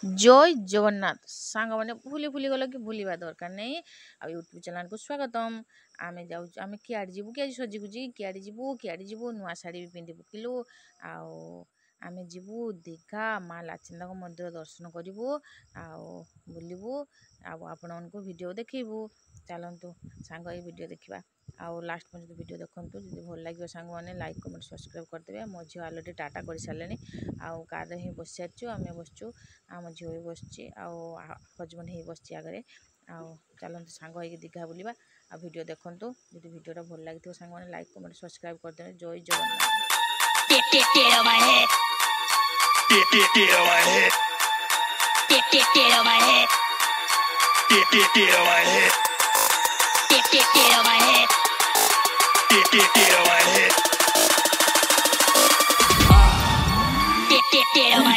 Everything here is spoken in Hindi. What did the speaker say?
जय जगन्नाथ सांग मैंने भूली भूली गल कि भूलवा दरकार नहीं। आ यूट्यूब चैनल को स्वागतम। आमे जाऊ आमे किआड़ी जीवु कि सजिगुजी किआड़ी जीवु नुआ शाढ़ी भी पिंधि पकिलु। आमे जीवु दीघा माँ लाचिंदा मंदिर दर्शन करूँ बुलबू आपण मानक वीडियो देखू। चलतु सांग ये वीडियो देखा आउ लास्ट पर्यटन वीडियो देखूँ। जो भल लगे सांग मैंने लाइक कमेंट सब्सक्राइब करदे। मो झील अलरेडी टाटा कर सारे आउ कार ही बस सारी आम बसचु आम झील भी बस हजबैंड ही बस आगे आउ चलते सांग हो दीघा बुलवा आ वीडियो देखूँ। जो वीडियोटा भल लगे सांग मैंने लाइक कमेंट सब्सक्राइब करदे। जय Jagannath. Get on my head. Get on my head. Get on my head. Get on my head. Get on my head. Get on my head. Get on my head.